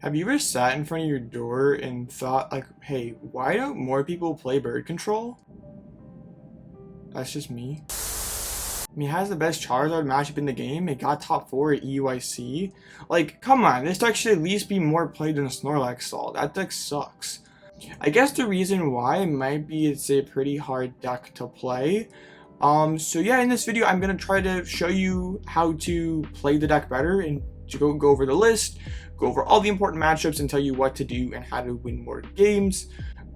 Have you ever sat in front of your door and thought, like, hey, why don't more people play bird control? That's just me. I mean, it has the best Charizard matchup in the game. It got top 4 at EUIC. Like, come on, this deck should at least be more played than a Snorlax Salt. That deck sucks. I guess the reason why might be it's a pretty hard deck to play. So yeah, in this video, I'm going to try to show you how to play the deck better and to go over the list, go over all the important matchups and tell you what to do and how to win more games.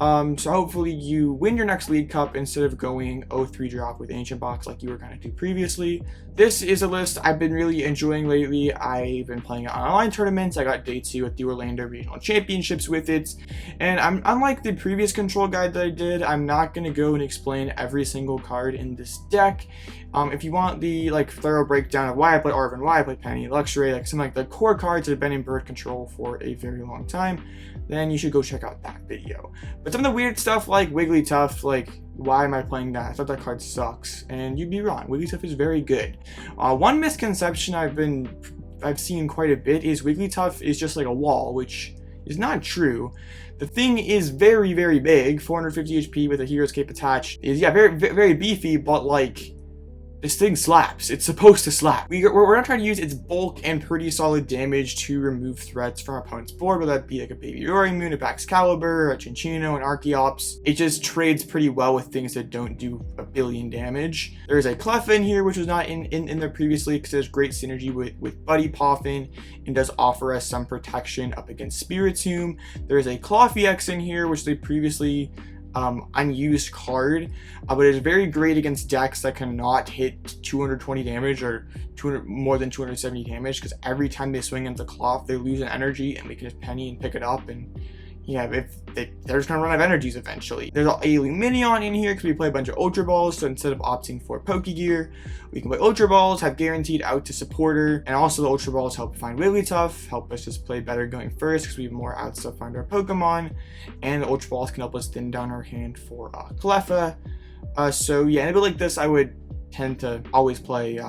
So hopefully you win your next League Cup instead of going 0-3 drop with Ancient Box like you were going to do previously. This is a list I've been really enjoying lately. I've been playing online tournaments. I got day 2 at the Orlando Regional Championships with it. And unlike the previous control guide that I did, I'm not going to go and explain every single card in this deck. If you want the thorough breakdown of why I play Arven, why I play Penny, Luxray, some the core cards that have been in bird control for a very long time, then you should go check out that video. But some of the weird stuff like Wigglytuff, why am I playing that? I thought that card sucks, and you'd be wrong. Wigglytuff is very good. One misconception I've seen quite a bit is Wigglytuff is just like a wall, which is not true. The thing is very, very big, 450 HP with a Hero's Cape attached. Is very, very beefy, but this thing slaps. It's supposed to slap. We're going to try to use its bulk and pretty solid damage to remove threats from our opponent's board, whether that be like a Baby Roaring Moon, a Baxcalibur, a Chinchino, an Archeops. It just trades pretty well with things that don't do a billion damage. There's a Cleffa in here, which was not in there previously because there's great synergy with Buddy Poffin and does offer us some protection up against Spiritomb. There's a Klawf EX in here, which they previously unused card, but it's very great against decks that cannot hit 220 damage or more than 270 damage, because every time they swing into Klawf, they lose an energy and we can just penny and pick it up, and yeah, they're just gonna run out of energies eventually. There's a Lumineon in here because we play a bunch of Ultra Balls, so instead of opting for Pokegear, we can play Ultra Balls, have guaranteed out to supporter, and also the Ultra Balls help find Wigglytuff, help us just play better going first because we have more outs to find our Pokemon, and the Ultra Balls can help us thin down our hand for Cleffa. So yeah, in a bit like this, I would tend to always play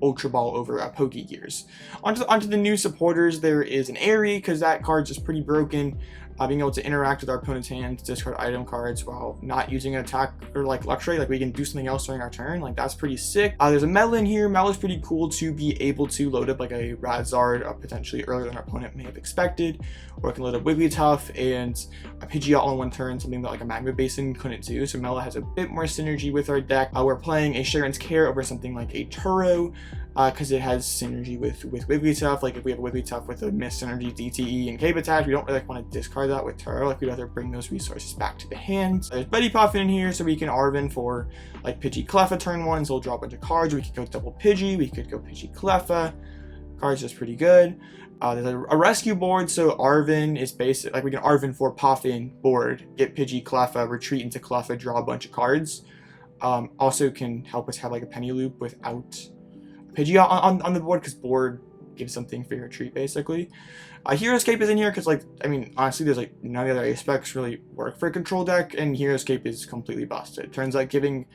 Ultra Ball over Pokegears. Onto the new supporters, there is an Eri, because that card's just pretty broken. Being able to interact with our opponent's hands, discard item cards while not using an attack, or like Luxray, we can do something else during our turn. That's pretty sick. There's a Mela in here. Mela's pretty cool to be able to load up a Radzard potentially earlier than our opponent may have expected, or it can load up Wigglytuff and a Pidgeot all in one turn, something that a Magma Basin couldn't do. So Mela has a bit more synergy with our deck. We're playing a Cheren's Care over something like a Turo, because it has synergy with Wigglytuff. If we have a Wigglytuff with a Mist Synergy, DTE, and Cape Attach, we don't really want to discard that with Turo. We'd rather bring those resources back to the hand. There's Buddy Poffin in here, so we can Arven for Pidgey Cleffa turn 1, so we'll draw a bunch of cards. We could go double Pidgey, we could go Pidgey Cleffa. Cards just pretty good. There's a rescue board, so Arven is basic. We can Arven for Poffin board, get Pidgey Cleffa, retreat into Cleffa, draw a bunch of cards. Also can help us have a penny loop without Pidgeot on the board, because board gives something for your retreat basically. Hero's Cape is in here because honestly there's none of the other aspects really work for a control deck, and Hero's Cape is completely busted. Turns out giving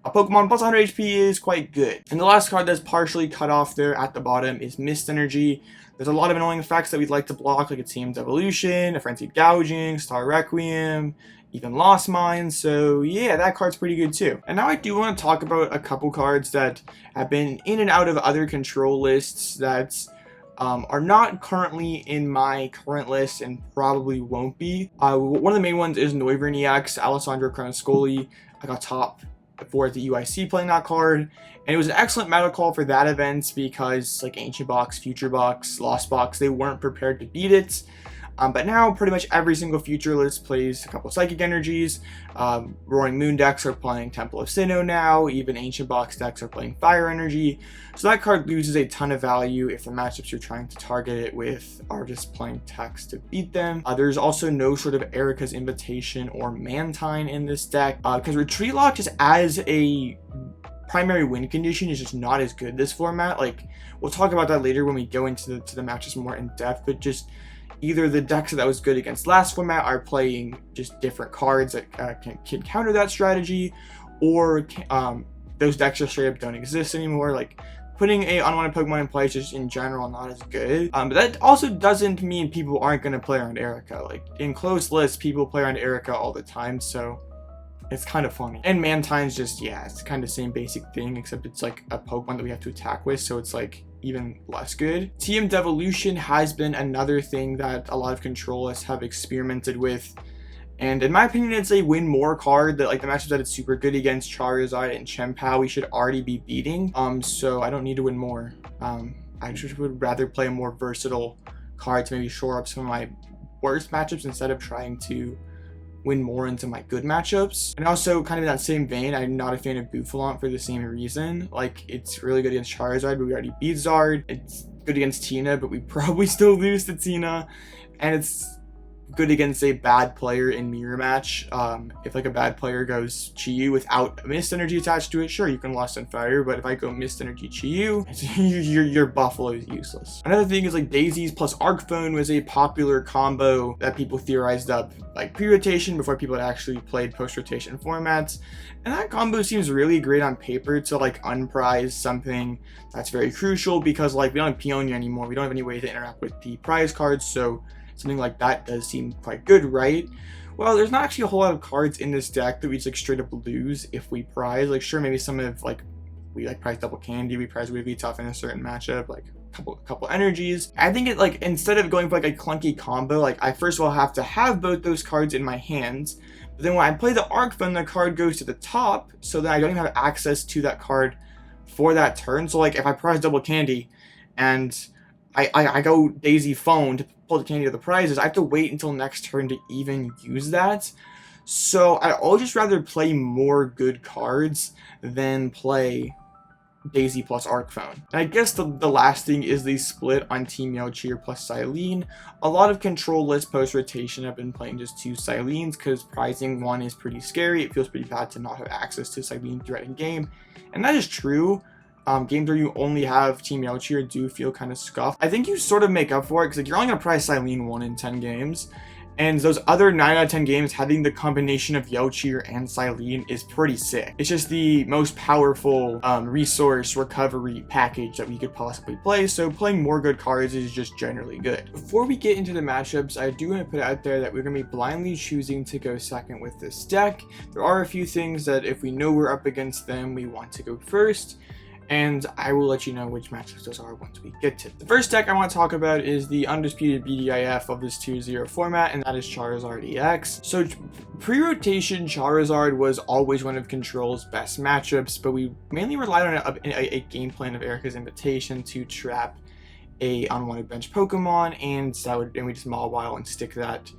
a Pokemon plus 100 HP is quite good. And the last card that's partially cut off there at the bottom is Mist Energy. There's a lot of annoying effects that we'd like to block, like a Team's Evolution, a Frenzied Gouging, Star Requiem, even Lost Mine. So yeah, that card's pretty good too. And now I do want to talk about a couple cards that have been in and out of other control lists that are not currently in my current list and probably won't be. One of the main ones is Noivern EX, Alessandro Cronoscoli. I got top 4 at the UIC playing that card, and it was an excellent meta call for that event because Ancient Box, Future Box, Lost Box, they weren't prepared to beat it. But now pretty much every single future list plays a couple of Psychic Energies. Roaring Moon decks are playing Temple of Sinnoh now. Even Ancient Box decks are playing Fire Energy. So that card loses a ton of value if the matchups you're trying to target it with are just playing text to beat them. There's also no sort of Erica's Invitation or Mantine in this deck, because Retreat Lock just as a primary win condition is just not as good this format. We'll talk about that later when we go into the matches more in depth, but just either the decks that was good against last format are playing just different cards that can counter that strategy, or those decks just straight up don't exist anymore. putting a unwanted Pokemon in play is just in general not as good. But that also doesn't mean people aren't going to play around Erica. Like in closed lists, people play around Erica all the time, so it's kind of funny. And Mantine's just, yeah, it's kind of the same basic thing, except it's like a Pokemon that we have to attack with, so it's like even less good. TM Devolution has been another thing that a lot of control lists have experimented with. And in my opinion, it's a win more card that like the matchups that it's super good against Charizard and Chien-Pao we should already be beating. So I don't need to win more. I just would rather play a more versatile card to maybe shore up some of my worst matchups instead of trying to win more into my good matchups. And also kind of in that same vein, I'm not a fan of Bouffalant for the same reason. Like it's really good against Charizard, but we already beat Zard. It's good against Tina, but we probably still lose to Tina. And it's good against a bad player in mirror match. If like a bad player goes Chi-Yu without Mist Energy attached to it, sure, you can Lost on Fire, but if I go Mist Energy Chi-Yu, your Buffalo is useless. Another thing is like Daisies plus Arc Phone was a popular combo that people theorized up like pre-rotation before people had actually played post-rotation formats. And that combo seems really great on paper to like unprize something that's very crucial, because like we don't have Peonia anymore. We don't have any way to interact with the prize cards, so something like that does seem quite good, right? Well, there's not actually a whole lot of cards in this deck that we just like straight up lose if we prize. Like sure, maybe some of like we like prize Double Candy, we prize Wigglytuff in a certain matchup, like a couple energies. I think it like instead of going for like a clunky combo, like I first of all have to have both those cards in my hands. But then when I play the Arc Phone, the card goes to the top, so that I don't even have access to that card for that turn. So like if I prize Double Candy and I go Daisy Phone to pull the candy to the prizes, I have to wait until next turn to even use that. So I'd always just rather play more good cards than play Daisy plus Arc Phone. And I guess the last thing is the split on Team Yelchier plus Cyllene. A lot of control lists post-rotation have been playing just 2 Cylenes because prizing one is pretty scary. It feels pretty bad to not have access to Cyllene throughout in game. And that is true. Games where you only have Team Yelchier do feel kind of scuffed. I think you sort of make up for it because like, you're only going to prize Cyllene 1 in 10 games. And those other 9 out of 10 games, having the combination of Yelchier and Cyllene is pretty sick. It's just the most powerful resource recovery package that we could possibly play, so playing more good cards is just generally good. Before we get into the matchups, I do want to put out there that we're going to be blindly choosing to go second with this deck. There are a few things that if we know we're up against them, we want to go first. And I will let you know which matchups those are once we get to them. The first deck I want to talk about is the undisputed BDIF of this 2-0 format, and that is Charizard EX. So pre-rotation Charizard was always one of Control's best matchups, but we mainly relied on a game plan of Erica's Invitation to trap a unwanted bench Pokemon, and we just Mawile and stick that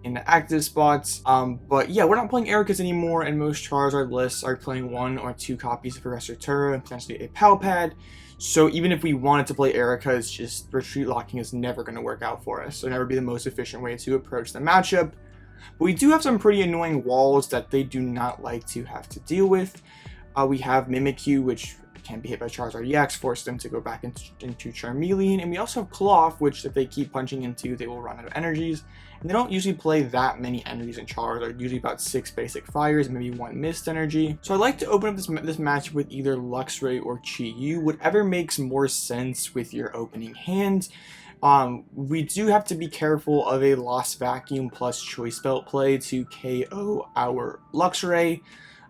in the active spots. But yeah, we're not playing Ericas anymore, and most Charizard lists are playing 1 or 2 copies of Professor Turra and potentially a Pal Pad. So even if we wanted to play Ericas, just retreat locking is never going to work out for us. It'll never be the most efficient way to approach the matchup. But we do have some pretty annoying walls that they do not like to have to deal with. We have Mimikyu, which can be hit by Charizard EX, force them to go back into Charmeleon, and we also have Klawf, which if they keep punching into, they will run out of energies. And they don't usually play that many energies in Charizard, usually about 6 basic fires, maybe 1 mist energy. So I'd like to open up this match with either Luxray or Chi-Yu, whatever makes more sense with your opening hand. We do have to be careful of a Lost Vacuum plus Choice Belt play to KO our Luxray.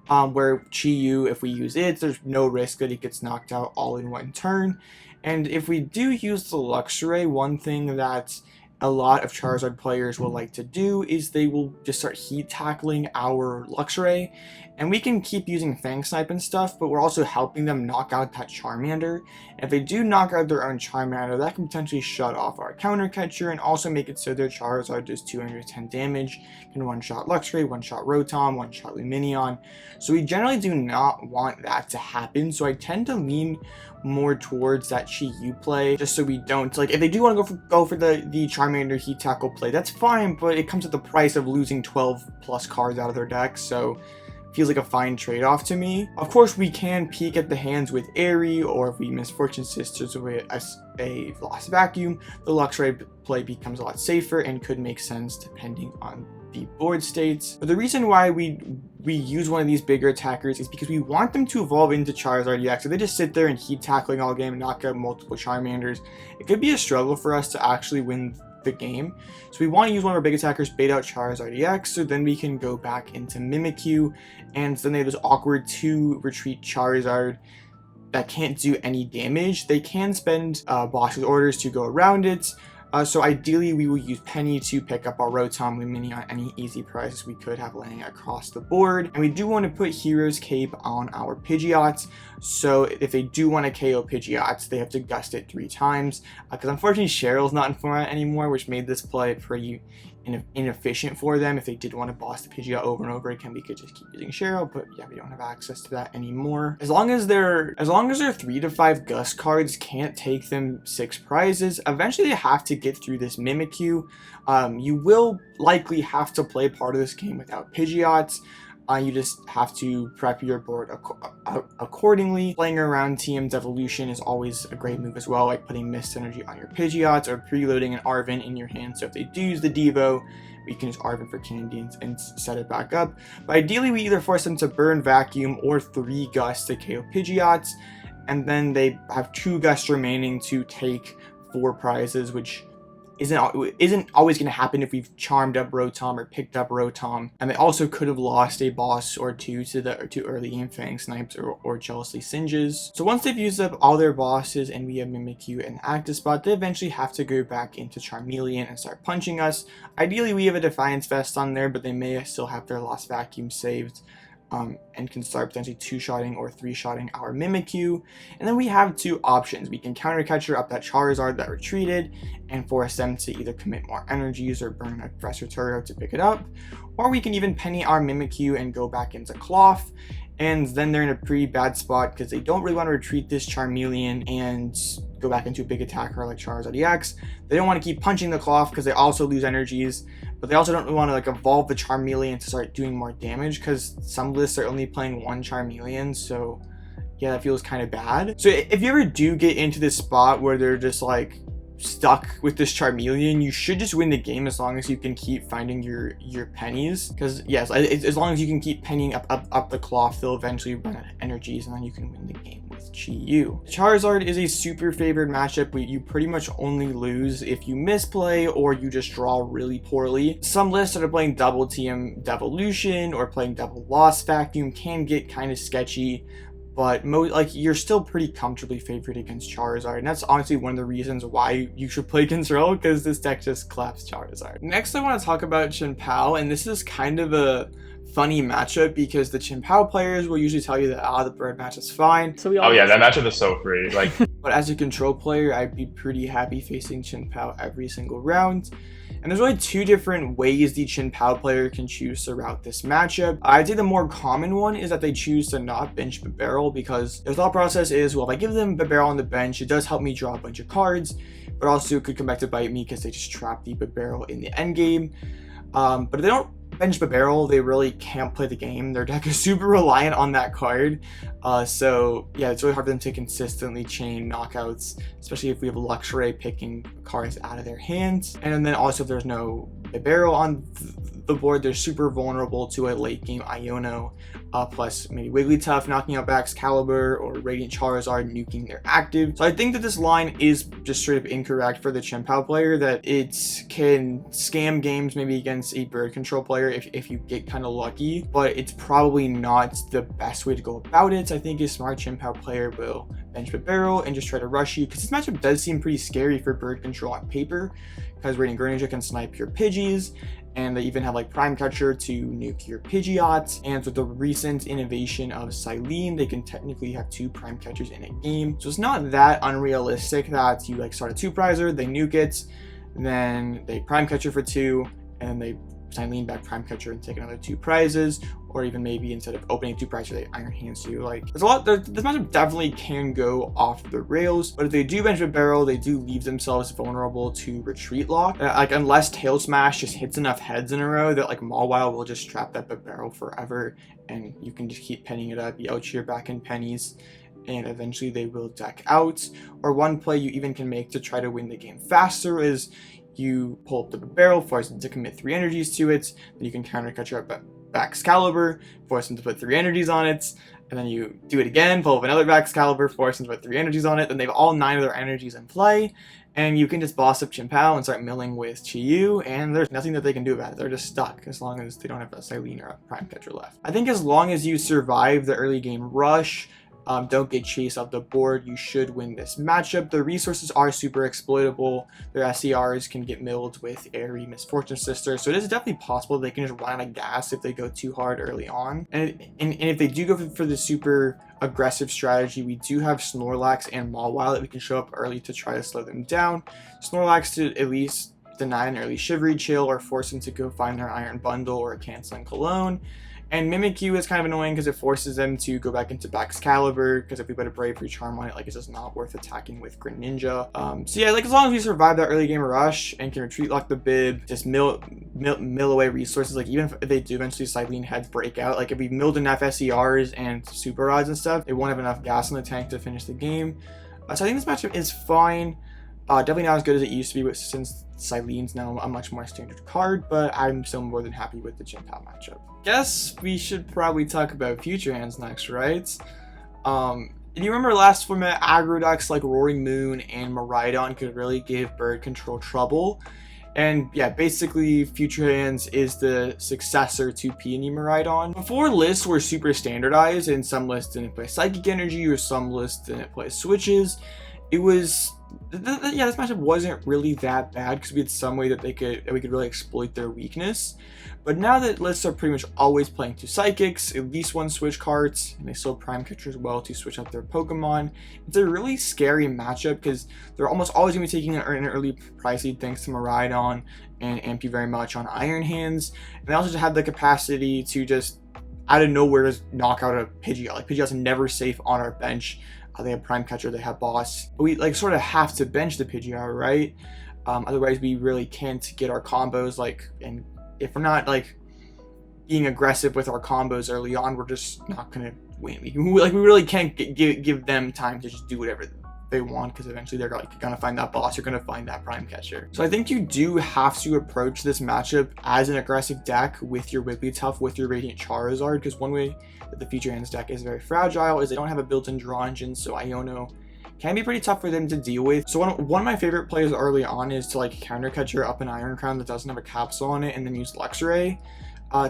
Where Chi-Yu, if we use it, there's no risk that it gets knocked out all in one turn. And if we do use the Luxray, one thing that a lot of Charizard players will like to do is they will just start heat tackling our Luxray, and we can keep using Fang Snipe and stuff, but we're also helping them knock out that Charmander. And if they do knock out their own Charmander, that can potentially shut off our counter catcher and also make it so their Charizard does 210 damage, can one-shot Luxray, one-shot Rotom, one-shot Lumineon. So we generally do not want that to happen, so I tend to lean more towards that Chi-Yu play, just so we don't, like, if they do want to go for the Charmander heat tackle play, that's fine, but it comes at the price of losing 12 plus cards out of their deck, so feels like a fine trade-off to me. Of course, we can peek at the hands with Eri, or if we miss Fortune Sisters with a Lost Vacuum, the Luxray play becomes a lot safer and could make sense depending on the board states. But the reason why we use one of these bigger attackers is because we want them to evolve into Charizard EX. If they just sit there and keep tackling all game and knock out multiple Charmanders, it could be a struggle for us to actually win the game. So we want to use one of our big attackers, bait out Charizard EX, so then we can go back into Mimikyu, and then they have this awkward 2 retreat Charizard that can't do any damage. They can spend boss's orders to go around it. So ideally we will use Penny to pick up our Rotom, Lumineon on any easy prizes we could have laying across the board. And we do want to put Hero's Cape on our Pidgeot, so if they do want to KO Pidgeot, they have to gust it 3 times. Because unfortunately Cheryl's not in format anymore, which made this play pretty inefficient for them. If they did want to boss the Pidgeot over and over again, we could just keep using Cheryl, but yeah, we don't have access to that anymore. As long as their 3 to 5 Gust cards can't take them 6 prizes, eventually they have to get through this Mimikyu. You will likely have to play part of this game without Pidgeots. You just have to prep your board accordingly. Playing around TM's evolution is always a great move as well, like putting Mist Energy on your Pidgeots or preloading an Arven in your hand. So if they do use the Devo, we can use Arven for candy and set it back up. But ideally, we either force them to burn Vacuum or 3 Gust to KO Pidgeots, and then they have 2 Gust remaining to take 4 prizes, which isn't always going to happen if we've charmed up Rotom or picked up Rotom. And they also could have lost a boss or 2 to early game Fang Snipes or Jealously Singes. So once they've used up all their bosses and we have Mimikyu and active spot, they eventually have to go back into Charmeleon and start punching us. Ideally we have a Defiance Vest on there, but they may still have their Lost Vacuum saved. And can start potentially 2-shotting or 3-shotting our Mimikyu. And then we have 2 options. We can counter catcher up that Charizard that retreated and force them to either commit more energies or burn a Professor Turo to pick it up. Or we can even penny our Mimikyu and go back into Klawf. And then they're in a pretty bad spot because they don't really want to retreat this Charmeleon and go back into a big attacker like Charizard EX. They don't want to keep punching the Klawf because they also lose energies, but they also don't really want to like evolve the Charmeleon to start doing more damage because some lists are only playing 1 Charmeleon, so yeah, that feels kind of bad. So if you ever do get into this spot where they're just like stuck with this Charmeleon, you should just win the game as long as you can keep finding your pennies, because yes, as long as you can keep pennying up the Klawf, they'll eventually run out of energies and then you can win the game with Chi-Yu. Charizard is a super favored matchup where you pretty much only lose if you misplay or you just draw really poorly. Some lists that are playing double TM Devolution or playing double Lost Vacuum can get kind of sketchy, but you're still pretty comfortably favored against Charizard, and that's honestly one of the reasons why you should play Control, because this deck just claps Charizard. Next I want to talk about Chien-Pao, and this is kind of a funny matchup because the Chien-Pao players will usually tell you that the bird match is fine. So oh yeah, that matchup is so free. Like, but as a Control player, I'd be pretty happy facing Chien-Pao every single round. And there's really 2 different ways the Chien-Pao player can choose to route this matchup. I'd say the more common one is that they choose to not bench Bibarel, because their thought process is, well, if I give them Bibarel on the bench, it does help me draw a bunch of cards, but also it could come back to bite me because they just trap the Bibarel in the endgame. But if they don't bench Bibarel, they really can't play the game. Their deck is super reliant on that card. So yeah, it's really hard for them to consistently chain knockouts, especially if we have Luxray picking cards out of their hands. And then also if there's no Bibarel on the board, they're super vulnerable to a late game Iono, plus maybe Wigglytuff knocking out Excalibur or Radiant Charizard nuking their active. So I think that this line is just straight up incorrect for the Chien-Pao player, that it can scam games maybe against a bird control player if you get kind of lucky, but it's probably not the best way to go about it. So I think a smart Chien-Pao player will bench Bibarel and just try to rush you, because this matchup does seem pretty scary for bird control on paper, because Radiant Greninja can snipe your Pidgeys, and they even have like Prime Catcher to nuke your Pidgeot. And with the recent innovation of Cyllene, they can technically have 2 Prime Catchers in a game. So it's not that unrealistic that you like start a 2-prizer, they nuke it, then they Prime Catcher for 2, and they Cyllene back Prime Catcher and take another 2 prizes, or even maybe instead of opening 2 prizes, they Iron Hands you. Like, there's a lot. This matchup definitely can go off the rails, but if they do bench a barrel, they do leave themselves vulnerable to retreat lock. Like, unless Tail Smash just hits enough heads in a row that like Mawile will just trap that barrel forever, and you can just keep penning it up, out cheer back in pennies, and eventually they will deck out. Or one play you even can make to try to win the game faster is you pull up the barrel, force them to commit 3 energies to it, then you can counter catcher up Excalibur, force them to put 3 energies on it, and then you do it again, pull up another Excalibur, force them to put 3 energies on it, then they have all 9 of their energies in play, and you can just boss up Chien-Pao and start milling with Chi-Yu, and there's nothing that they can do about it. They're just stuck as long as they don't have a Cyllene or a Prime Catcher left. I think as long as you survive the early game rush, don't get chased off the board, you should win this matchup. The resources are super exploitable. Their SCRs can get milled with Eri, Misfortune Sister, so it is definitely possible they can just run out of gas if they go too hard early on. And if they do go for the super aggressive strategy, we do have Snorlax and Mawile that we can show up early to try to slow them down. Snorlax to at least deny an early Shivery Chill or force them to go find their Iron Bundle or a Canceling Cologne. And Mimikyu is kind of annoying because it forces them to go back into Excalibur, because if we put a Bravery Charm on it, like, it's just not worth attacking with Greninja. So yeah, like, as long as we survive that early game rush and can retreat lock the bib, just mill away resources, like, even if they do eventually Cyllene heads break out, like, if we milled enough SCRs and Super Rods and stuff, they won't have enough gas in the tank to finish the game. So I think this matchup is fine. Definitely not as good as it used to be, but since Cylene's now a much more standard card, but I'm still more than happy with the Chien-Pao matchup. Guess we should probably talk about future hands next, right? Do you remember last format aggro decks like Roaring Moon and Miraidon could really give bird control trouble? And yeah, basically Future Hands is the successor to Peony Miraidon. Before, lists were super standardized, and some lists didn't play Psychic Energy or some lists didn't play Switches. It was yeah, this matchup wasn't really that bad because we had some way that we could really exploit their weakness. But now that lists are pretty much always playing 2 Psychics, at least 1 Switch cards, and they still Prime Catcher as well to switch out their Pokemon, it's a really scary matchup because they're almost always going to be taking an early price lead thanks to Miraidon and Ampy very much on Iron Hands. And they also just have the capacity to just out of nowhere just knock out a Pidgeot. Like, Pidgeot's never safe on our bench. They have Prime Catcher, they have Boss. But we like sort of have to bench the Pidgeot, right? Otherwise we really can't get our combos, like, and if we're not like being aggressive with our combos early on, we're just not gonna win. We really can't give them time to just do whatever they want, because eventually they're like gonna find that boss, you're gonna find that Prime Catcher. So I think you do have to approach this matchup as an aggressive deck with your Wigglytuff, with your Radiant Charizard, because one way that the Future Hands deck is very fragile is they don't have a built-in draw engine, so Iono can be pretty tough for them to deal with. So one of my favorite plays early on is to like counter catcher up an Iron Crown that doesn't have a capsule on it, and then use Luxray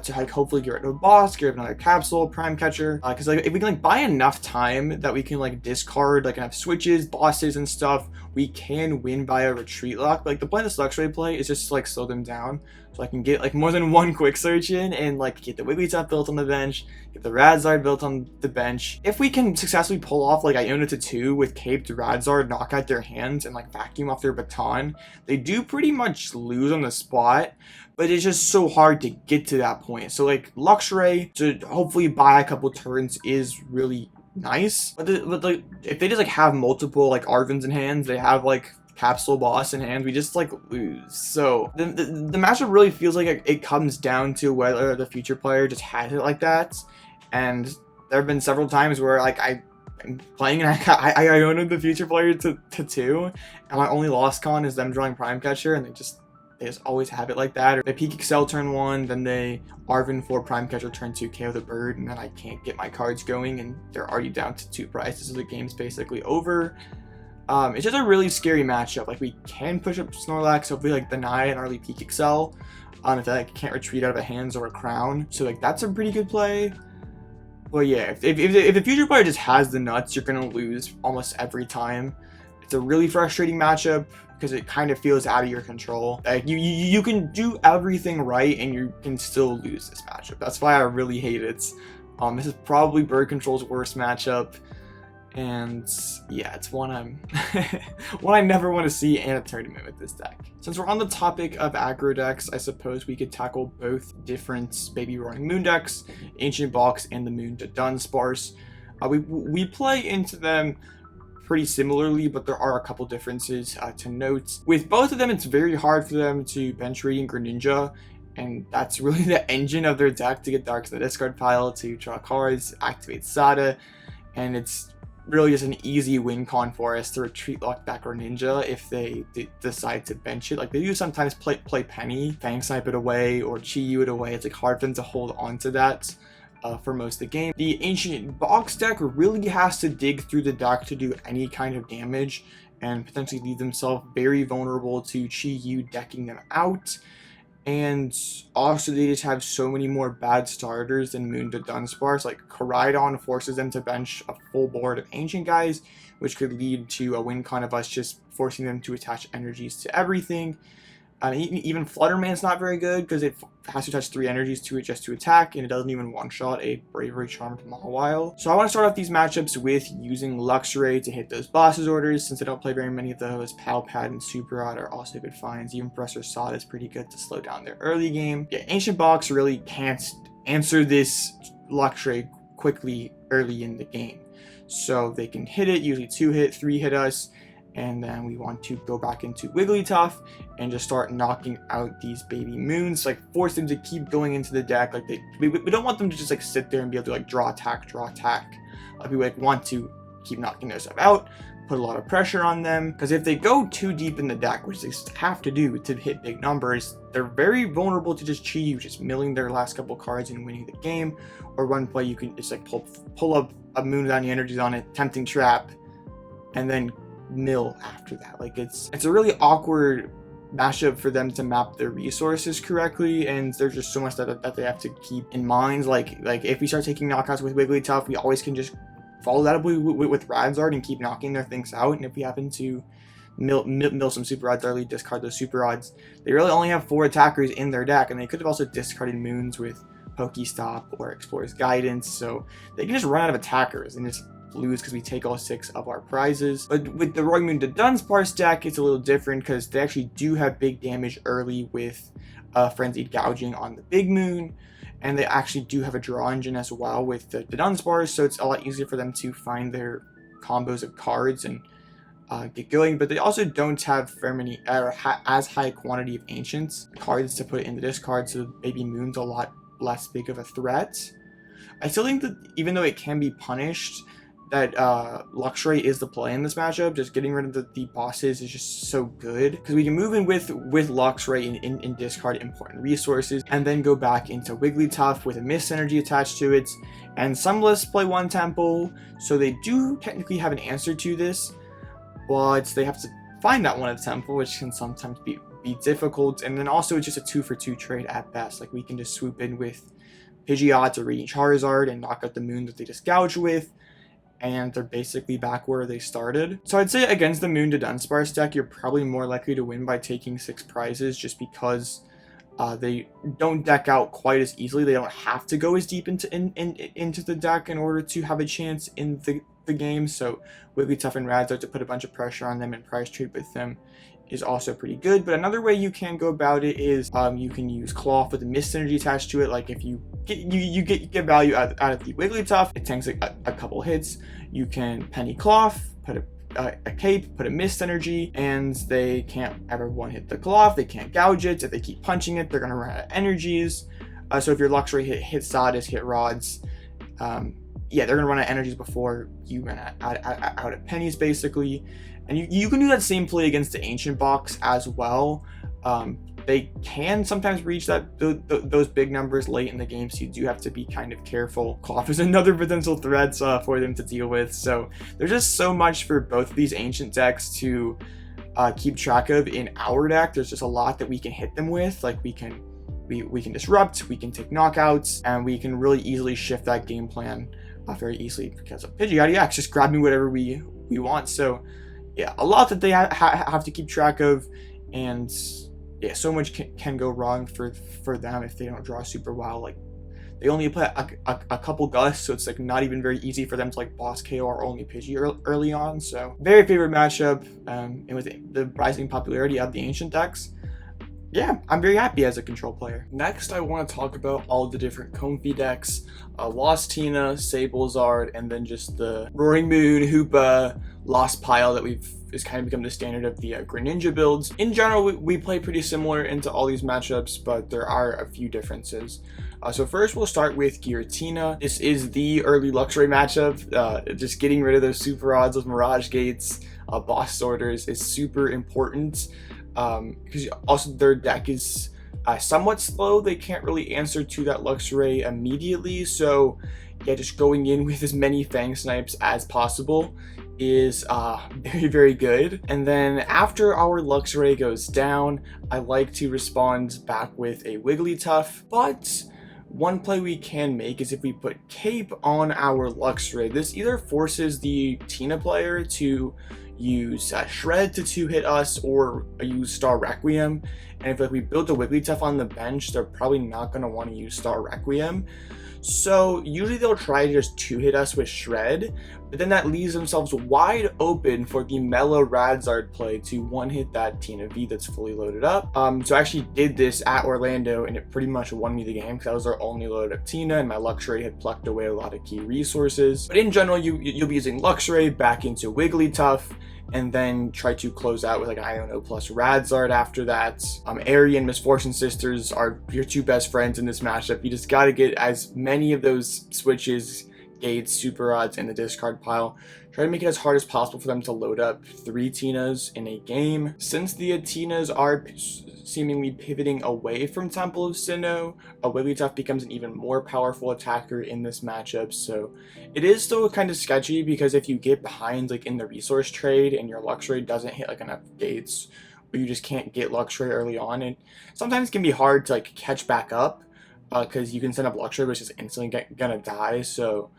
to like hopefully get rid of a boss, get rid of another capsule, Prime Catcher. Because like if we can like buy enough time that we can like discard like enough switches, bosses and stuff, we can win by a retreat lock. Like the point of this Luxray play is just to like slow them down, so I can get like more than 1 quick search in and like get the Wigglytuff built on the bench, get the Radzard built on the bench. If we can successfully pull off like Iono to 2 with Caped Radzard, knock out their hands, and like vacuum off their baton, they do pretty much lose on the spot. But it's just so hard to get to that point. So like Luxray to hopefully buy a couple turns is really nice. But like if they just like have multiple like Arvens in hands, they have like capsule boss in hand, we just like lose. So the matchup really feels like it comes down to whether the future player just has it like that. And there have been several times where like I'm playing and I owned the future player to 2, and my only lost con is them drawing Prime Catcher, and they just always have it like that. Or they peak Excel turn 1, then they Arven for Prime Catcher turn 2, KO the bird, and then I can't get my cards going, and they're already down to 2 prices, so the game's basically over. It's just a really scary matchup. Like, we can push up Snorlax, hopefully like deny an early peak Excel, if they like can't retreat out of a hands or a crown. So like that's a pretty good play. But yeah, if the future player just has the nuts, you're gonna lose almost every time. It's a really frustrating matchup because it kind of feels out of your control. Like you can do everything right and you can still lose this matchup. That's why I really hate it. This is probably Bird Control's worst matchup, and yeah, it's one I never want to see in a tournament with this deck. Since we're on the topic of aggro decks, I suppose we could tackle both different Baby Roaring Moon decks, Ancient Box and the Moon to Dunsparce. We play into them pretty similarly, but there are a couple differences to note. With both of them, it's very hard for them to bench Radiant Greninja, and that's really the engine of their deck, to get Darks in the discard pile, to draw cards, activate Sada, and it's really just an easy win con for us to retreat Lock Back or Ninja if they decide to bench it. Like, they do sometimes play Penny, Fang Snipe it away, or Chi-Yu it away. It's like hard for them to hold on to that for most of the game. The Ancient Box deck really has to dig through the deck to do any kind of damage and potentially leave themselves very vulnerable to Chi-Yu decking them out. And also, they just have so many more bad starters than Moon to Dunsparce. Like, Koraidon forces them to bench a full board of Ancient guys, which could lead to a win con of us just forcing them to attach energies to everything. Even Flutterman's not very good because it has to touch 3 energies to it just to attack, and it doesn't even one-shot a Bravery Charm from Mawile. So I want to start off these matchups with using Luxray to hit those bosses orders. Since I don't play very many of those, Pal Pad and Super Rod are also good finds. Even Professor Sod is pretty good to slow down their early game. Yeah, Ancient Box really can't answer this Luxray quickly early in the game. So they can hit it, usually 2-hit, 3-hit us, and then we want to go back into Wigglytuff and just start knocking out these baby moons, like force them to keep going into the deck. Like, we don't want them to just like sit there and be able to like draw attack. We like want to keep knocking their stuff out, put a lot of pressure on them, because if they go too deep in the deck, which they have to do to hit big numbers, they're very vulnerable to just Chi-Yu just milling their last couple cards and winning the game. Or one play you can just like pull up a moon without any energies on it, tempting trap, and then mill after that. Like, it's a really awkward matchup for them to map their resources correctly, and there's just so much that they have to keep in mind. Like if we start taking knockouts with Wigglytuff, we always can just follow that up with Radzard and keep knocking their things out. And if we happen to mill some Super Rods early, discard those Super Rods, they really only have 4 attackers in their deck, and they could have also discarded moons with Pokestop or Explorer's Guidance, so they can just run out of attackers and just lose because we take all 6 of our prizes. But with the Roy Moon to Dunsparce deck, it's a little different because they actually do have big damage early with Frenzied Gouging on the Big Moon, and they actually do have a draw engine as well with the Dunsparce, so it's a lot easier for them to find their combos of cards and get going. But they also don't have very many as high quantity of Ancients cards to put in the discard, so Baby Moon's a lot less big of a threat. I still think that even though it can be punished, that Luxray is the play in this matchup. Just getting rid of the bosses is just so good, because we can move in with Luxray and discard important resources, and then go back into Wigglytuff with a Mist Energy attached to it. And some lists play 1 Temple, so they do technically have an answer to this, but they have to find that 1 Temple, which can sometimes be difficult. And then also it's just a 2-for-2 trade at best. Like, we can just swoop in with Pidgeot or Radiant Charizard and knock out the moon that they just gouged with, and they're basically back where they started. So I'd say against the Moon to Dunsparce deck, you're probably more likely to win by taking 6 prizes, just because they don't deck out quite as easily. They don't have to go as deep into the deck in order to have a chance in the game. So Wigglytuff and Radzard to put a bunch of pressure on them and prize trade with them is also pretty good. But another way you can go about it is you can use Klawf with a Mist Energy attached to it. Like, if you get value out of the Wigglytuff, it tanks a couple hits. You can Penny Klawf, put a cape, put a Mist Energy, and they can't ever one-hit the Klawf. They can't gouge it. If they keep punching it, they're going to run out of energies. So if your Luxray hit Sodus, hit Rods, yeah, they're going to run out of energies before you run out of pennies, basically. And you can do that same play against the Ancient Box as well. They can sometimes reach those big numbers late in the game, so you do have to be kind of careful. Klawf is another potential threat for them to deal with. So there's just so much for both of these Ancient decks to keep track of in our deck. There's just a lot that we can hit them with. Like, we can disrupt, we can take knockouts, and we can really easily shift that game plan very easily because of Pidgey EX. Just grab me whatever we want. So yeah, a lot that they have to keep track of, and yeah, so much can go wrong for them if they don't draw super well. Like, they only play a couple gusts, so it's like not even very easy for them to like boss KO our only Pidgey early on. So very favorite matchup, and with the rising popularity of the Ancient decks, yeah, I'm very happy as a control player. Next, I want to talk about all the different Comfy decks, Lost Tina, Sablezard, and then just the Roaring Moon, Hoopa, Lost Pile that is kind of become the standard of the Greninja builds. In general, we play pretty similar into all these matchups, but there are a few differences. So first, we'll start with Giratina. This is the early Luxray matchup. Just getting rid of those super odds with Mirage Gates, boss orders is super important. Because also their deck is somewhat slow. They can't really answer to that Luxray immediately, so yeah, just going in with as many Fang Snipes as possible is very, very good. And then after our Luxray goes down, I like to respond back with a Wigglytuff, but one play we can make is if we put Cape on our Luxray. This either forces the Tina player to use Shred to 2-hit us or use Star Requiem, and if we build a Wigglytuff on the bench, they're probably not going to want to use Star Requiem. So usually they'll try to just 2-hit us with Shred, but then that leaves themselves wide open for the Mela Radzard play to 1-hit that Tina V that's fully loaded up. So I actually did this at Orlando, and it pretty much won me the game because that was our only loaded up Tina, and my Luxray had plucked away a lot of key resources. But in general, you'll be using Luxray back into Wigglytuff, and then try to close out with like Iono plus Radzard after that. Eri and Misfortune Sisters are your two best friends in this matchup. You just got to get as many of those switches, gates, super odds in the discard pile. Try to make it as hard as possible for them to load up 3 Tinas in a game. Since the Tinas are seemingly pivoting away from Temple of Sinnoh, Wigglytuff becomes an even more powerful attacker in this matchup. So it is still kind of sketchy because if you get behind like in the resource trade and your Luxray doesn't hit like enough gates, or you just can't get Luxray early on, it sometimes can be hard to like catch back up because you can send up Luxray which is instantly gonna die. So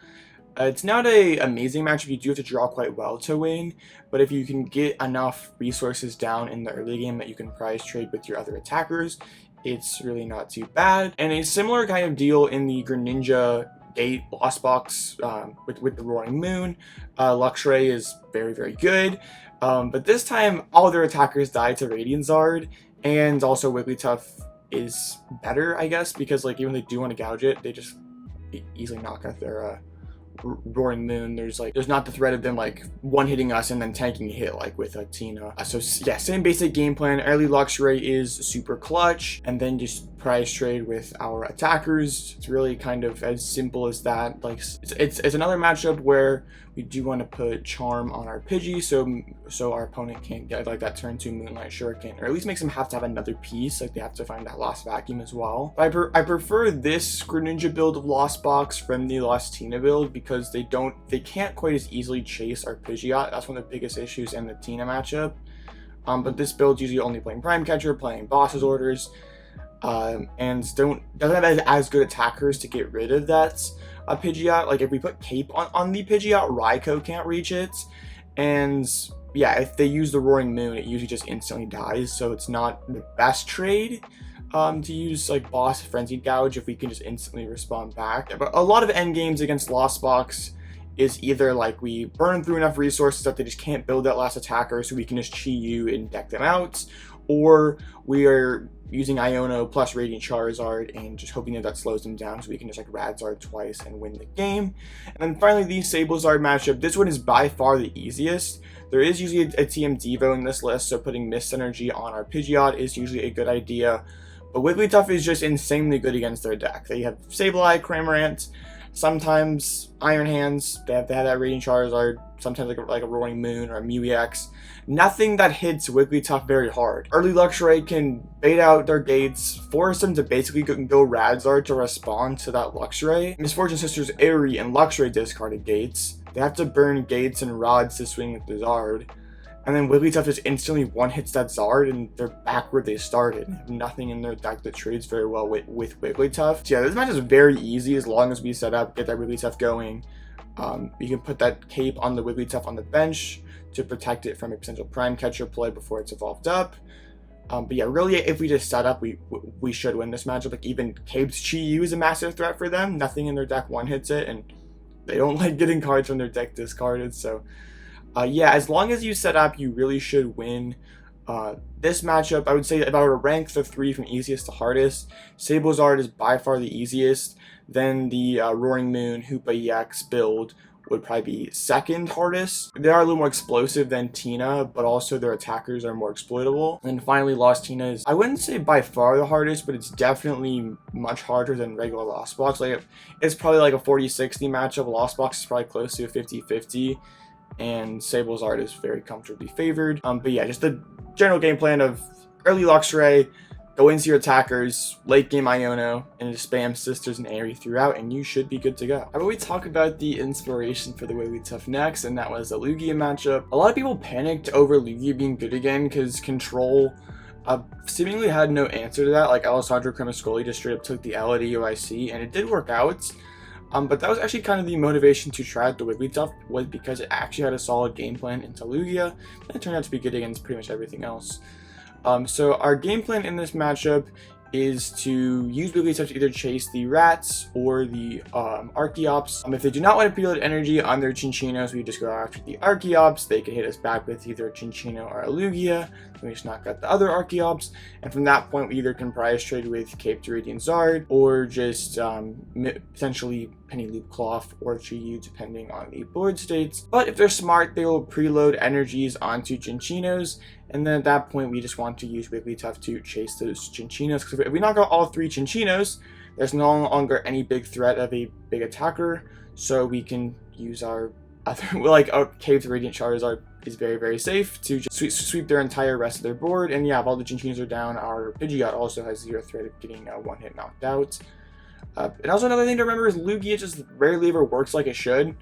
it's not an amazing matchup. You do have to draw quite well to win, but if you can get enough resources down in the early game that you can prize trade with your other attackers, it's really not too bad. And a similar kind of deal in the Greninja Gate Lost Box with the Roaring Moon. Luxray is very, very good, but this time all their attackers die to Radiant Zard, and also Wigglytuff is better, I guess, because like even if they do want to gouge it, they just easily knock out their Roaring Moon. There's not the threat of them like one-hitting us and then tanking a hit like with a Tina. So yeah, same basic game plan. Early Luxray is super clutch, and then just prize trade with our attackers. It's really kind of as simple as that. Like it's another matchup where we do want to put Charm on our Pidgey, so our opponent can't get like that turn 2 Moonlight Shuriken, or at least makes them have to have another piece. Like they have to find that Lost Vacuum as well. I prefer this Greninja build of Lost Box from the Lost Tina build because they can't quite as easily chase our Pidgeot. That's one of the biggest issues in the Tina matchup. But this build's usually only playing Prime Catcher, playing Boss's Orders, and doesn't have as good attackers to get rid of that Pidgeot. Like if we put Cape on the Pidgeot, Raikou can't reach it, and yeah, if they use the Roaring Moon, it usually just instantly dies. So it's not the best trade to use like Boss Frenzied Gouge if we can just instantly respond back. But a lot of end games against Lost Box is either like we burn through enough resources that they just can't build that last attacker, so we can just Chi-Yu and deck them out, or we are using Iono plus Radiant Charizard and just hoping that slows them down so we can just like Radzard twice and win the game. And then finally, the Sablezard matchup. This one is by far the easiest. There is usually a TM Devo in this list, so putting Mist Energy on our Pidgeot is usually a good idea. But Wigglytuff is just insanely good against their deck. They have Sableye, Cramorant, sometimes Iron Hands, they have that Radiant Charizard, sometimes like a Roaring Moon or a Mew EX. Nothing that hits Wigglytuff very hard. Early Luxray can bait out their gates, force them to basically go Radzard to respond to that Luxray. Misfortune Sisters Eri and Luxray discarded gates. They have to burn gates and rods to swing with the Zard. And then Wigglytuff just instantly one-hits that Zard, and they're back where they started. They have nothing in their deck that trades very well with Wigglytuff. So yeah, this match is very easy as long as we set up, get that Wigglytuff going. You can put that Cape on the Wigglytuff on the bench to protect it from a potential Prime Catcher play before it's evolved up. But yeah, really, if we just set up, we should win this matchup. Like even Cape's Chi-Yu is a massive threat for them. Nothing in their deck one-hits it, and they don't like getting cards from their deck discarded. So yeah, as long as you set up, you really should win. This matchup, I would say if I were to rank the three from easiest to hardest, Sablezard is by far the easiest. Then the Roaring Moon Hoopa EX build would probably be second hardest. They are a little more explosive than Tina, but also their attackers are more exploitable. And finally, Lost Tina is, I wouldn't say by far the hardest, but it's definitely much harder than regular Lost Box. Like, it's probably like a 40-60 matchup. Lost Box is probably close to a 50-50. And Sablezard is very comfortably favored. But yeah, just the general game plan of early Luxray, go into your attackers, late game Iono, and just spam Sisters and Eri throughout, and you should be good to go. How about we talk about the inspiration for the Wigglytuff next, and that was a Lugia matchup. A lot of people panicked over Lugia being good again because Control seemingly had no answer to that. Like Alessandro Cremascoli just straight up took the L at EOIC, and it did work out. But that was actually kind of the motivation to try out the Wigglytuff, was because it actually had a solid game plan into Lugia, and it turned out to be good against pretty much everything else. So our game plan in this matchup is to use Wigglytuff to either chase the Rats or the Archeops. If they do not want to preload energy on their Chinchinos, we just go after the Archeops. They can hit us back with either a Chinchino or a Lugia. Then we just knock out the other Archeops. And from that point, we either can prize trade with Cape to Radiant Zard, or just potentially Penny Loop Klawf or Chiyu, depending on the board states. But if they're smart, they will preload energies onto Chinchinos. And then at that point, we just want to use Wigglytuff to chase those Chinchinos. Because if we knock out all three Chinchinos, there's no longer any big threat of a big attacker. So we can use our other, like our Cave to Radiant Charizard is very, very safe to just sweep their entire rest of their board. And yeah, if all the Chinchinos are down, our Pidgeot also has zero threat of getting one hit knocked out. And also another thing to remember is Lugia just rarely ever works like it should.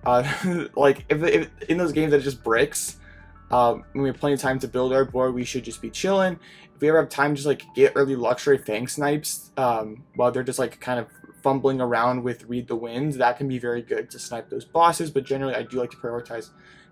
Like if in those games that it just bricks. When we have plenty of time to build our board, we should just be chilling. If we ever have time, just like get early Luxray Fang Snipes while they're just like kind of fumbling around with Read the Wind. That can be very good to snipe those bosses, but generally I do like to prioritize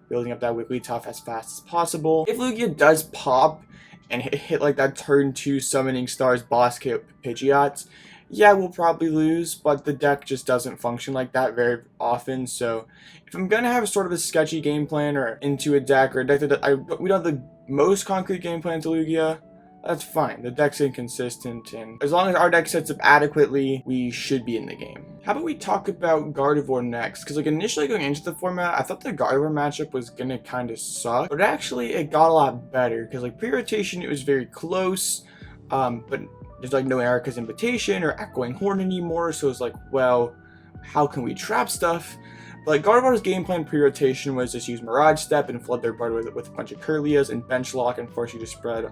building up that Wigglytuff as fast as possible. If Lugia does pop and hit like that turn 2 Summoning Stars boss kit Pidgeot, yeah, we'll probably lose, but the deck just doesn't function like that very often. So if I'm gonna have sort of a sketchy game plan or into a deck or a deck that we don't have the most concrete game plan to Lugia, that's fine. The deck's inconsistent, and as long as our deck sets up adequately, we should be in the game. How about we talk about Gardevoir next? Because like initially going into the format, I thought the Gardevoir matchup was gonna kind of suck, but actually it got a lot better because like pre-rotation it was very close, but there's like no Erica's Invitation or Echoing Horn anymore, so it's like, well, how can we trap stuff? But like Gardevoir's game plan pre-rotation was just use Mirage Step and flood their board with a bunch of Curlias and bench lock and force you to spread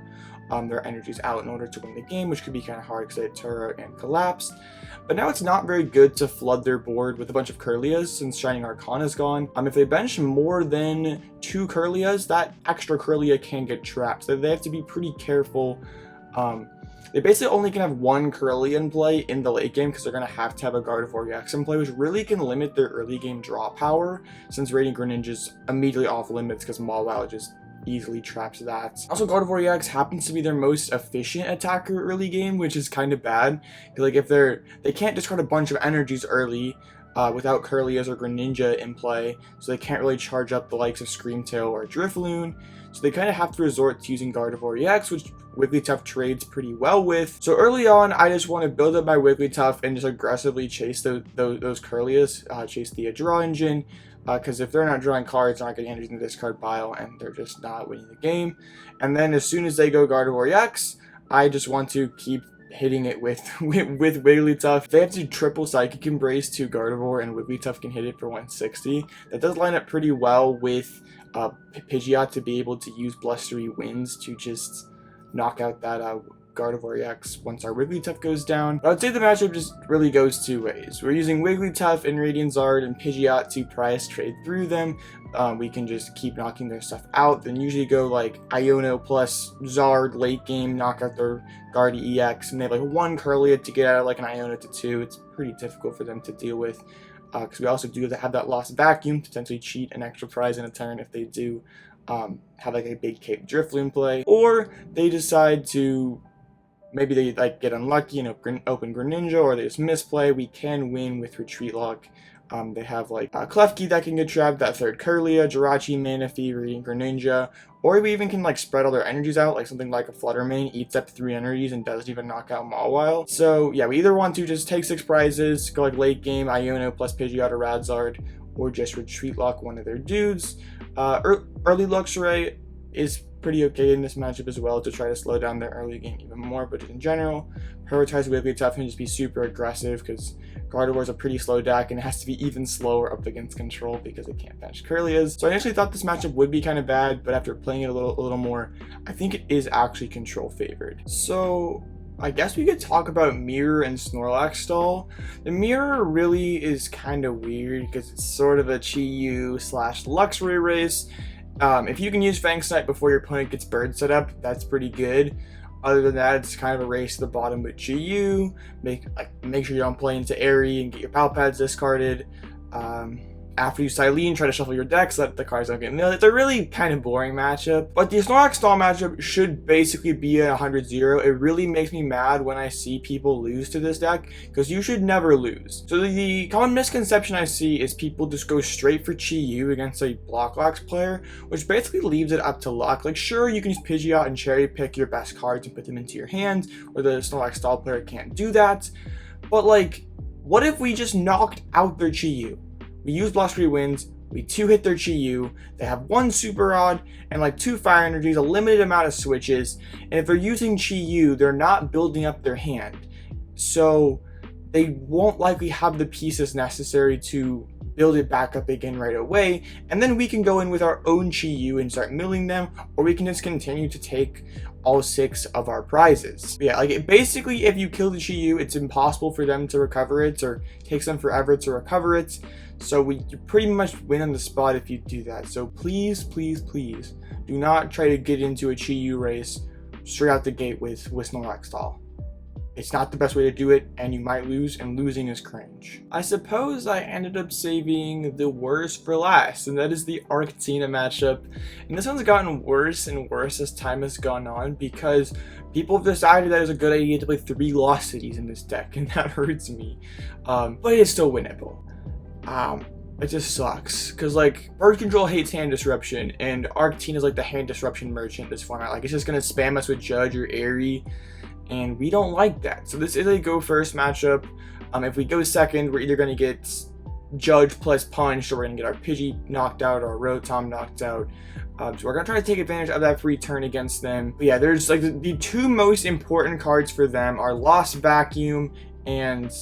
their energies out in order to win the game, which could be kind of hard because they had Turro and Collapse. But now it's not very good to flood their board with a bunch of Curlias since Shining Arcana's gone. If they bench more than 2 Curlias, that extra Curlia can get trapped, so they have to be pretty careful. They basically only can have 1 Curly in play in the late game because they're going to have a Gardevoir EX in play, which really can limit their early game draw power, since Radiant Greninja's immediately off limits because Mawile just easily traps that. Also, Gardevoir EX happens to be their most efficient attacker early game, which is kind of bad. Like if they can't discard a bunch of energies early without Curlias or Greninja in play, so they can't really charge up the likes of Screamtail or Drifloon. So they kind of have to resort to using Gardevoir EX, which Wigglytuff trades pretty well with. So early on, I just want to build up my Wigglytuff and just aggressively chase those Curlias, chase the draw engine, because if they're not drawing cards, they're not getting energies in the discard pile, and they're just not winning the game. And then as soon as they go Gardevoir EX, I just want to keep hitting it with Wigglytuff. If they have to triple Psychic Embrace to Gardevoir and Wigglytuff can hit it for 160, that does line up pretty well with Pidgeot to be able to use Blustery Winds to just knock out that Gardevoir EX once our Wigglytuff goes down. But I would say the matchup just really goes 2 ways. We're using Wigglytuff and Radiant Zard and Pidgeot to prize trade through them. We can just keep knocking their stuff out, then usually go like Iono plus Zard late game, knock out their Guardi EX, and they have like 1 Curlia to get out of like an Iono to 2. It's pretty difficult for them to deal with. Because we also do have that Lost Vacuum, potentially cheat an extra prize in a turn if they do have like a big Cape Drifloon play. Or they decide to, maybe they like get unlucky and open Greninja, or they just misplay. We can win with Retreat Lock They have like Klefki that can get trapped, that third Kirlia, Jirachi, Manaphy, Radiant Greninja, or we even can like spread all their energies out, like something like a Fluttermane eats up 3 energies and doesn't even knock out Mawile. So yeah, we either want to just take 6 prizes, go like late game, Iono plus Pidgeot or Radzard, or just retreat lock one of their dudes. Early Luxray is pretty okay in this matchup as well to try to slow down their early game even more, but in general, prioritize Wigglytuff and just be super aggressive because Gardevoir is a pretty slow deck and it has to be even slower up against Control because it can't bench Kirlias. So I initially thought this matchup would be kind of bad, but after playing it a little more, I think it is actually Control favored. So I guess we could talk about Mirror and Snorlax stall. The Mirror really is kind of weird because it's sort of a Chi-Yu / Luxray race. If you can use Fang Snipe before your opponent gets bird set up, that's pretty good. Other than that, it's kind of a race to the bottom with Chi-Yu. Make sure you don't play into Eri and get your Pal Pads discarded. After you Cyllene, try to shuffle your decks so that the cards don't get milled. It's a really kind of boring matchup. But the Snorlax stall matchup should basically be a 100-0. It really makes me mad when I see people lose to this deck, because you should never lose. So the common misconception I see is people just go straight for Chi-Yu against a Block-Lax player, which basically leaves it up to luck. Like, sure, you can use Pidgeot and cherry pick your best cards and put them into your hand, or the Snorlax stall player can't do that. But like, what if we just knocked out their Chi-Yu? We use Blustery Winds, we 2-hit their Chi-Yu, they have 1 Super Rod, and like 2 Fire Energies, a limited amount of switches, and if they're using Chi-Yu, they're not building up their hand. So they won't likely have the pieces necessary to build it back up again right away, and then we can go in with our own Chi-Yu and start milling them, or we can just continue to take all 6 of our prizes. But yeah, like basically if you kill the Chi-Yu, it's impossible for them to recover it, or takes them forever to recover it. So you pretty much win on the spot if you do that. So please, please, please do not try to get into a Chi-Yu race straight out the gate with Snorlax stall. It's not the best way to do it, and you might lose, and losing is cringe. I suppose I ended up saving the worst for last, and that is the Arctina matchup. And this one's gotten worse and worse as time has gone on because people have decided that it's a good idea to play 3 Lost Cities in this deck, and that hurts me. But it's still winnable. It just sucks because like Bird Control hates hand disruption, and Arctina is like the hand disruption merchant in this format. Like it's just gonna spam us with Judge or Eri, and we don't like that. So this is a go first matchup. If we go second, we're either gonna get Judge plus Punch, or we're gonna get our Pidgey knocked out or Rotom knocked out. So we're gonna try to take advantage of that free turn against them. But yeah, there's like the 2 most important cards for them are Lost Vacuum and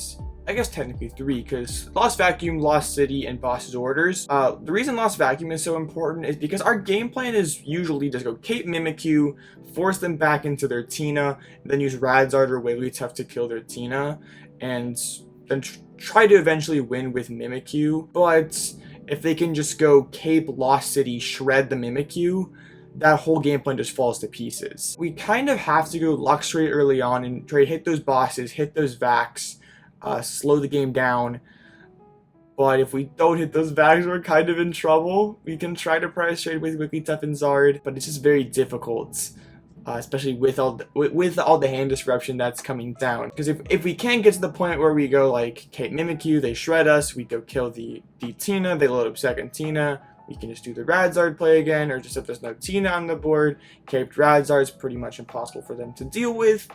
I guess technically 3, because Lost Vacuum, Lost City, and Boss's Orders. The reason Lost Vacuum is so important is because our game plan is usually just go Cape Mimikyu, force them back into their Tina, then use Radzard or Wigglytuff to kill their Tina, and then try to eventually win with Mimikyu. But if they can just go Cape, Lost City, shred the Mimikyu, that whole game plan just falls to pieces. We kind of have to go Luxray early on and try to hit those bosses, hit those Vacs, slow the game down. But if we don't hit those bags, we're kind of in trouble. We can try to price trade with Wigglytuff and Zard, but it's just very difficult, especially with all the hand disruption that's coming down. Because if we can't get to the point where we go like Cape Mimikyu, they shred us, we go kill the Tina, they load up second Tina, we can just do the Radzard play again, or just if there's no Tina on the board, Caped Radzard is pretty much impossible for them to deal with.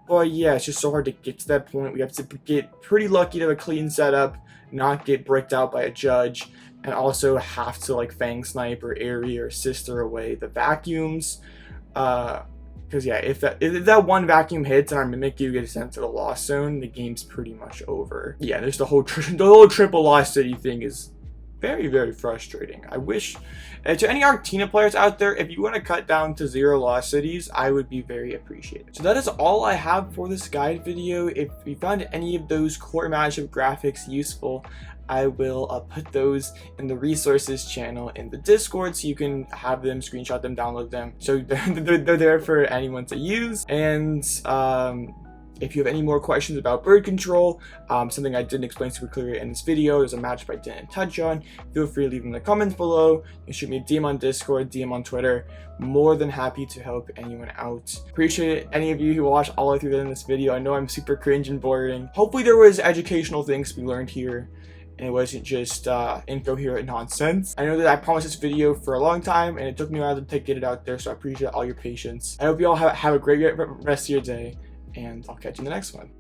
But yeah, it's just so hard to get to that point. We have to get pretty lucky to have a clean setup, not get bricked out by a Judge, and also have to like Fang Snipe or Eri or Sister away the vacuums. Because yeah, if that 1 vacuum hits and our Mimikyu gets sent to the Lost Zone, the game's pretty much over. Yeah, there's the whole triple Lost City thing is very, very frustrating. I wish, to any Arctina players out there, if you want to cut down to 0 Lost Cities, I would be very appreciated. So that is all I have for this guide video. If you found any of those core matchup graphics useful, I will put those in the resources channel in the Discord, so you can have them, screenshot them, download them, so they're there for anyone to use. And if you have any more questions about bird control, something I didn't explain super clearly in this video, there's a matchup I didn't touch on, feel free to leave them in the comments below. You can shoot me a DM on Discord, DM on Twitter. More than happy to help anyone out. Appreciate any of you who watched all the way through in this video. I know I'm super cringe and boring. Hopefully there was educational things we learned here. and it wasn't just incoherent nonsense. I know that I promised this video for a long time, and it took me a while to get it out there, so I appreciate all your patience. I hope you all have a great rest of your day, and I'll catch you in the next one.